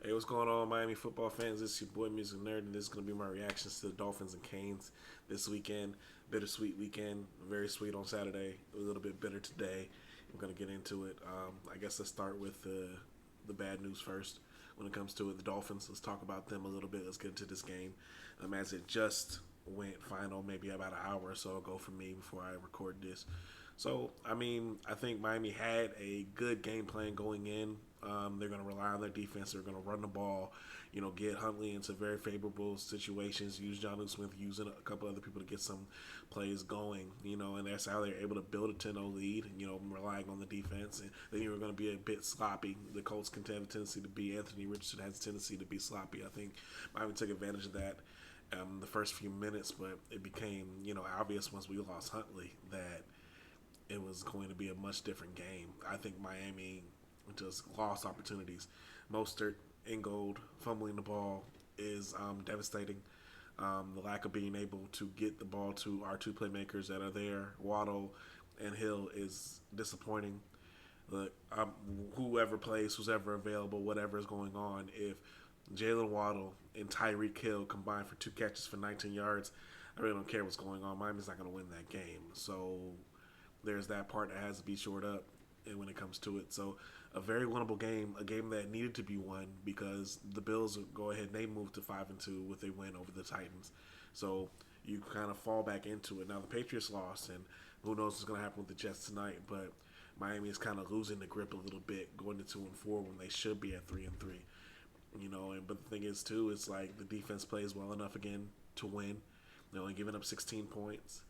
Hey, what's going on, Miami football fans? This is your boy MusiqNerd, and this is going to be my reactions to the Dolphins and Canes this weekend. Bittersweet weekend, very sweet on Saturday, a little bit bitter today. I'm going to get into it. I guess let's start with the bad news first. When it comes to it, the Dolphins, let's talk about them a little bit. Let's get into this game. As it just went final, maybe about an hour or so ago for me before I record this. So, I think Miami had a good game plan going in. They're going to rely on their defense. They're going to run the ball, get Huntley into very favorable situations, use John Smith, using a couple other people to get some plays going, and that's how they're able to build a 10-0 lead, relying on the defense. And then you're going to be a bit sloppy. The Colts can have a tendency to be, Anthony Richardson has a tendency to be sloppy. I think Miami took advantage of that the first few minutes, but it became, obvious once we lost Huntley that it was going to be a much different game. I think Miami just lost opportunities. Mostert, Ingold, fumbling the ball is devastating. The lack of being able to get the ball to our two playmakers that are there, Waddle and Hill, is disappointing. Look, whoever plays, who's ever available, whatever is going on, if Jalen Waddle and Tyreek Hill combined for 2 catches for 19 yards, I really don't care what's going on. Miami's not going to win that game. So there's that part that has to be shored up and when it comes to it. So a very winnable game, a game that needed to be won because the Bills go ahead and they move to 5-2 with a win over the Titans. So you kind of fall back into it. Now the Patriots lost, and who knows what's going to happen with the Jets tonight, but Miami is kind of losing the grip a little bit going to 2-4 when they should be at 3-3. But the thing is too, it's like the defense plays well enough again to win. They're only giving up 16 points.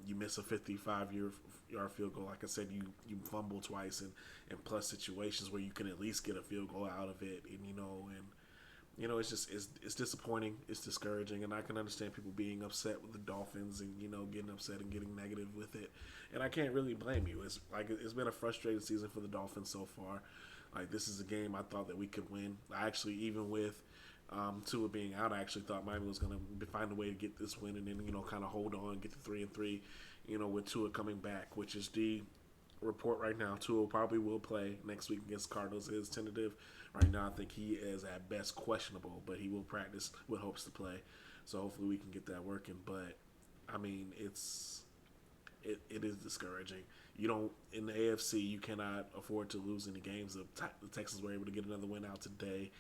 You miss a 55-yard field goal. Like I said, you fumble twice in plus situations where you can at least get a field goal out of it. It's just it's disappointing. It's discouraging, and I can understand people being upset with the Dolphins and getting upset and getting negative with it. And I can't really blame you. It's been a frustrating season for the Dolphins so far. Like, this is a game I thought that we could win. I actually, even with Tua being out, I actually thought Miami was going to find a way to get this win and then, kind of hold on, get to 3-3, with Tua coming back, which is the report right now. Tua probably will play next week against Cardinals. It is tentative. Right now, I think he is at best questionable, but he will practice with hopes to play. So hopefully we can get that working. But, it is discouraging. You don't, in the AFC, you cannot afford to lose any games. The Texans were able to get another win out today.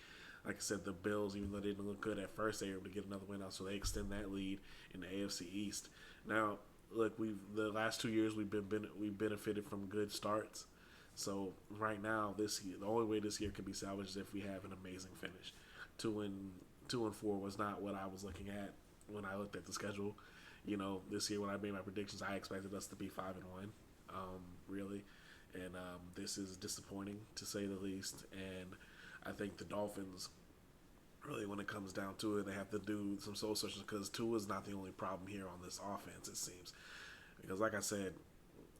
Like I said, the Bills, even though they didn't look good at first, they were able to get another win out, so they extend that lead in the AFC East. Now, look, the last 2 years we've benefited from good starts. So right now, this year, the only way this year can be salvaged is if we have an amazing finish. 2-4 was not what I was looking at when I looked at the schedule. This year when I made my predictions, I expected us to be 5-1, really, and this is disappointing to say the least. And I think the Dolphins, really, when it comes down to it, they have to do some soul searching because Tua is not the only problem here on this offense, it seems. Because, like I said,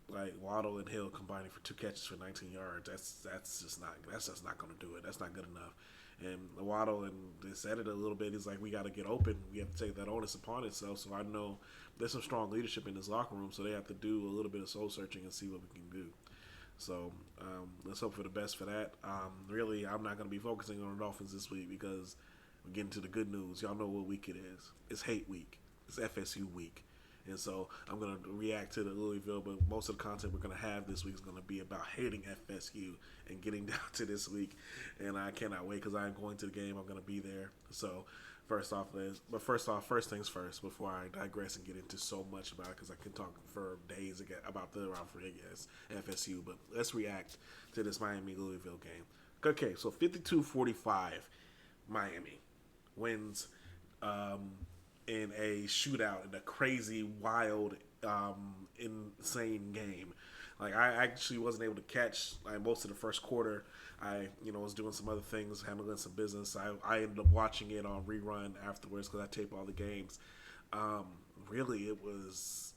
like Waddle and Hill combining for 2 catches for 19 yards, that's just not going to do it. That's not good enough. And Waddle, and they said it a little bit, he's like, we got to get open. We have to take that onus upon itself. So I know there's some strong leadership in this locker room, so they have to do a little bit of soul searching and see what we can do. So let's hope for the best for that. Really, I'm not going to be focusing on the Dolphins this week because we're getting to the good news. Y'all know what week it is. It's hate week. It's FSU week. And so I'm going to react to the Louisville, but most of the content we're going to have this week is going to be about hating FSU and getting down to this week. And I cannot wait because I'm going to the game. I'm going to be there. So first things first, before I digress and get into so much about it, because I can talk for days about the rivalry against FSU. But let's react to this Miami-Louisville game. Okay, so 52-45, Miami wins in a shootout, in a crazy, wild, insane game. Like, I actually wasn't able to catch most of the first quarter. I, was doing some other things, handling some business. I ended up watching it on rerun afterwards because I tape all the games. Really, it was,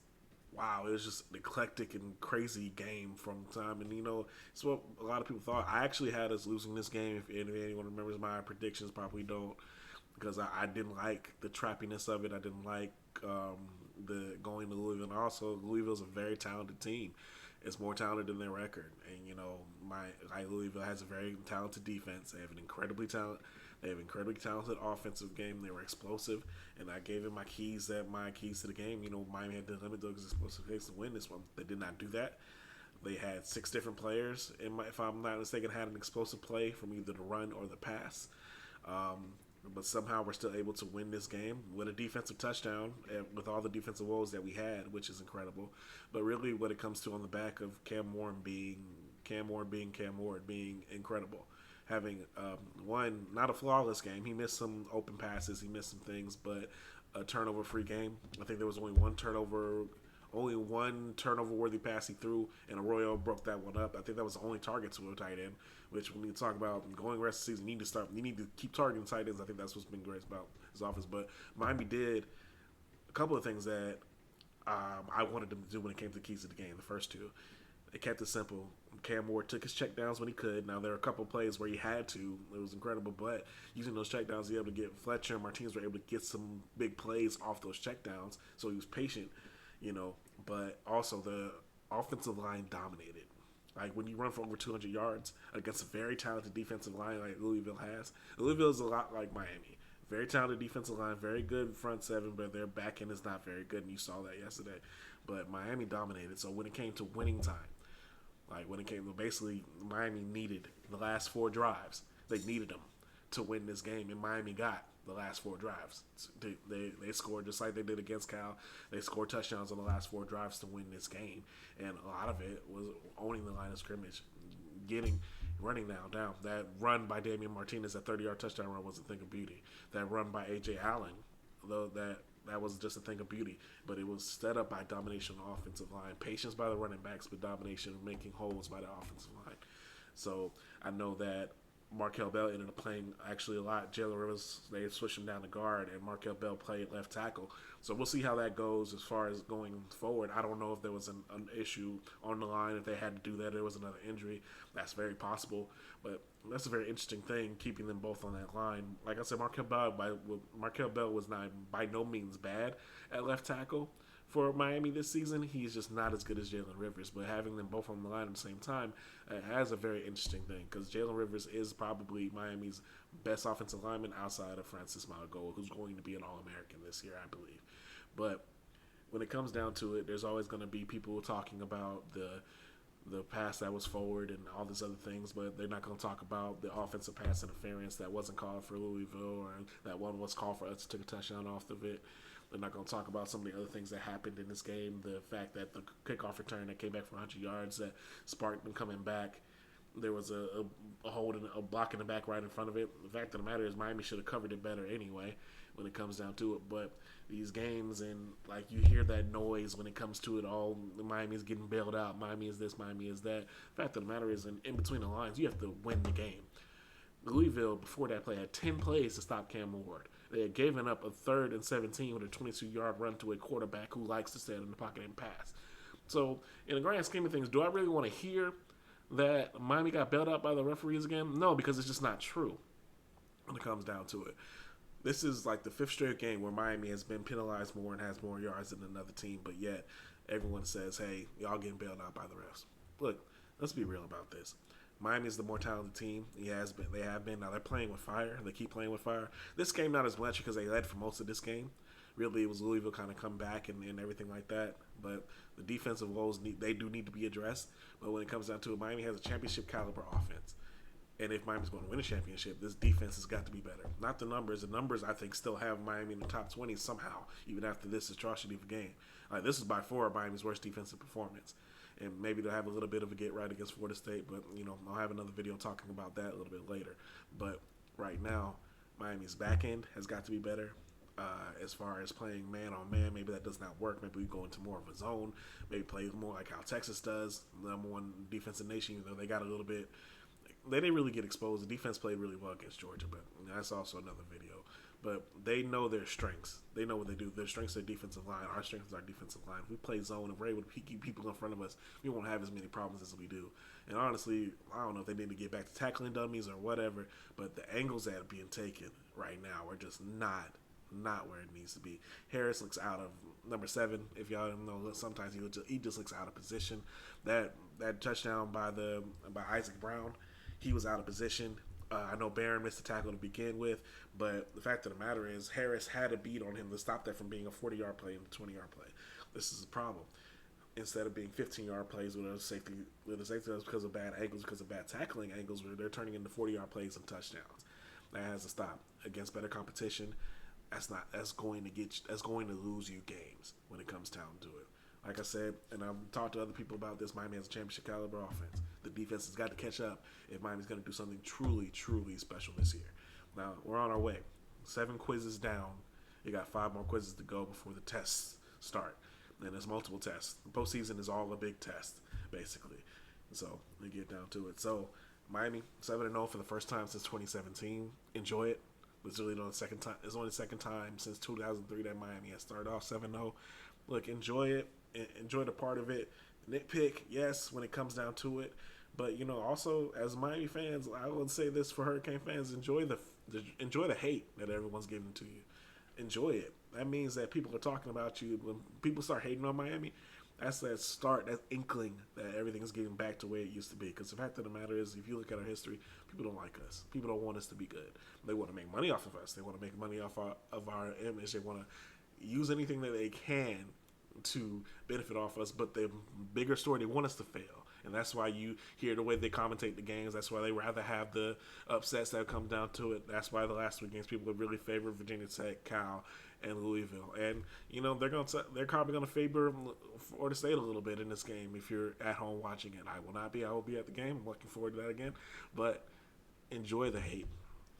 wow, it was just an eclectic and crazy game from time. And, it's what a lot of people thought. I actually had us losing this game. If anyone remembers my predictions, probably don't. Because I didn't like the trappiness of it. I didn't like the going to Louisville. And also, Louisville's a very talented team. It's more talented than their record, and Louisville has a very talented defense. They have an incredibly talent. They have incredibly talented offensive game. They were explosive, and I gave them my keys to the game. Miami had to limit those explosive plays to win this one. They did not do that. They had 6 different players, if I'm not mistaken, had an explosive play from either the run or the pass. But somehow we're still able to win this game with a defensive touchdown with all the defensive woes that we had, which is incredible. But really what it comes to on the back of Cam Ward being incredible. Having not a flawless game. He missed some open passes. He missed some things, but a turnover-free game. I think there was only one turnover-worthy pass he threw, and Arroyo broke that one up. I think that was the only target to a tight end, which when you talk about going rest of the season, you need to keep targeting tight ends. I think that's what's been great about his offense. But Miami did a couple of things that I wanted them to do when it came to the keys to the game, the first two. They kept it simple. Cam Ward took his checkdowns when he could. Now, there are a couple of plays where he had to. It was incredible. But using those checkdowns, he was able to get Fletcher and Martinez were able to get some big plays off those checkdowns. So he was patient, But also the offensive line dominated. Like when you run for over 200 yards against a very talented defensive line like Louisville has. Louisville is a lot like Miami. Very talented defensive line, very good front seven, but their back end is not very good, and you saw that yesterday. But Miami dominated. So when it came to winning time, basically Miami needed the last 4 drives. They needed them to win this game, and Miami got the last 4 drives. They scored just like they did against Cal. They scored touchdowns on the last 4 drives to win this game, and a lot of it was owning the line of scrimmage, running down. That run by Damian Martinez, that 30-yard touchdown run, was a thing of beauty. That run by A.J. Allen, though, that was just a thing of beauty. But it was set up by domination on the offensive line, patience by the running backs, but domination making holes by the offensive line. So I know that Markel Bell ended up playing actually a lot. Jalen Rivers, they switched him down to guard, and Markel Bell played left tackle. So we'll see how that goes as far as going forward. I don't know if there was an issue on the line, if they had to do that. There was another injury. That's very possible. But that's a very interesting thing, keeping them both on that line. Like I said, Markel Bell was not by no means bad at left tackle for Miami this season. He's just not as good as Jalen Rivers, but having them both on the line at the same time has a very interesting thing, because Jalen Rivers is probably Miami's best offensive lineman outside of Francis Mauigoa, who's going to be an All-American this year, I believe. But when it comes down to it, there's always going to be people talking about the pass that was forward and all these other things, but they're not going to talk about the offensive pass interference that wasn't called for Louisville, or that one was called for us to take a touchdown off of it. They're not going to talk about some of the other things that happened in this game. The fact that the kickoff return that came back for 100 yards that sparked them coming back, there was a hold and a block in the back right in front of it. The fact of the matter is Miami should have covered it better anyway when it comes down to it. But these games, and like you hear that noise when it comes to it all, Miami is getting bailed out. Miami is this, Miami is that. The fact of the matter is, in between the lines, you have to win the game. Louisville, before that play, had 10 plays to stop Cam Ward. They had given up a 3rd and 17 with a 22-yard run to a quarterback who likes to stand in the pocket and pass. So, in the grand scheme of things, do I really want to hear that Miami got bailed out by the referees again? No, because it's just not true when it comes down to it. This is like the 5th straight game where Miami has been penalized more and has more yards than another team, but yet everyone says, hey, y'all getting bailed out by the refs. Look, let's be real about this. Miami is the more talented team. They have been. Now they're playing with fire. They keep playing with fire. This game not as much because they led for most of this game. Really, it was Louisville kind of come back and everything like that. But the defensive woes, they do need to be addressed. But when it comes down to it, Miami has a championship caliber offense. And if Miami's going to win a championship, this defense has got to be better. Not the numbers. The numbers, I think, still have Miami in the top 20 somehow, even after this atrocity of a game. This is by far Miami's worst defensive performance. And maybe they'll have a little bit of a get right against Florida State, but, I'll have another video talking about that a little bit later. But right now, Miami's back end has got to be better. As far as playing man-on-man, maybe that does not work. Maybe we go into more of a zone. Maybe play more like how Texas does, number one defensive nation. They got a little bit. They didn't really get exposed. The defense played really well against Georgia, but that's also another video. But they know their strengths. They know what they do. Their strengths are defensive line. Our strength is our defensive line. If we play zone and we're able to keep people in front of us, we won't have as many problems as we do. And honestly, I don't know if they need to get back to tackling dummies or whatever, but the angles that are being taken right now are just not not where it needs to be. Harris looks out of number 7. If y'all don't know, sometimes he just looks out of position. That touchdown by Isaac Brown, he was out of position. I know Barron missed the tackle to begin with, but the fact of the matter is Harris had a beat on him to stop that from being a 40-yard play and a 20-yard play. This is a problem. Instead of being 15-yard plays with a safety, that's because of bad angles, because of bad tackling angles, where they're turning into 40-yard plays and touchdowns. That has to stop. Against better competition, that's going to lose you games when it comes down to it. Like I said, and I've talked to other people about this, Miami has a championship caliber offense. The defense has got to catch up if Miami's going to do something truly, truly special this year. Now, we're on our way. 7 quizzes down. You got 5 more quizzes to go before the tests start. And there's multiple tests. The postseason is all a big test, basically. So, we get down to it. So, Miami, 7-0 for the first time since 2017. Enjoy it. It's really the second time. It's only the second time since 2003 that Miami has started off 7-0. Look, enjoy it. Enjoy the part of it. Nitpick, yes, when it comes down to it. But, also, as Miami fans, I would say this for Hurricane fans, enjoy the hate that everyone's giving to you. Enjoy it. That means that people are talking about you. When people start hating on Miami, that's that inkling that everything is getting back to where it used to be. Because the fact of the matter is, if you look at our history, people don't like us. People don't want us to be good. They want to make money off of us. They want to make money off of our image. They want to use anything that they can to benefit off us. But the bigger story, they want us to fail. And that's why you hear the way they commentate the games. That's why they rather have the upsets that come down to it. That's why the last 3 games people would really favor Virginia Tech, Cal, and Louisville. And, they're probably going to favor Florida State a little bit in this game if you're at home watching it. I will not be. I will be at the game. I'm looking forward to that again. But enjoy the hate.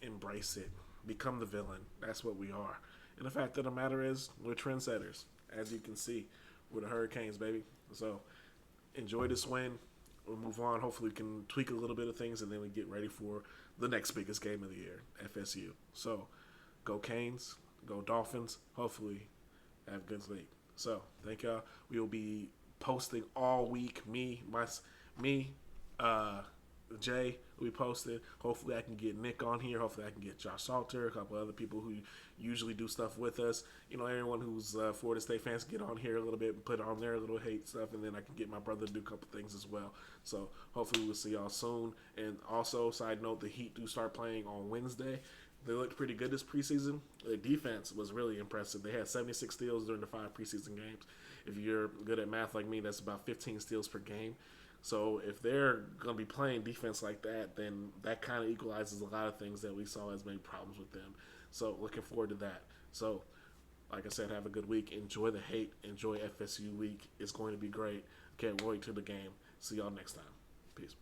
Embrace it. Become the villain. That's what we are. And the fact of the matter is, we're trendsetters. As you can see, we're the Hurricanes, baby. So enjoy this win. We'll move on. Hopefully we can tweak a little bit of things, and then we get ready for the next biggest game of the year, FSU. So, go Canes, go Dolphins. Hopefully, have a good sleep. So, thank y'all. We will be posting all week. Jay will be posted. Hopefully I can get Nick on here. Hopefully I can get Josh Salter, a couple other people who usually do stuff with us. Everyone who's Florida State fans get on here a little bit and put on their little hate stuff, and then I can get my brother to do a couple things as well. So hopefully we'll see y'all soon. And also, side note, the Heat do start playing on Wednesday. They looked pretty good this preseason. Their defense was really impressive. They had 76 steals during the 5 preseason games. If you're good at math like me, that's about 15 steals per game. So if they're going to be playing defense like that, then that kind of equalizes a lot of things that we saw as many problems with them. So looking forward to that. So, like I said, have a good week. Enjoy the hate. Enjoy FSU week. It's going to be great. Can't wait to the game. See y'all next time. Peace.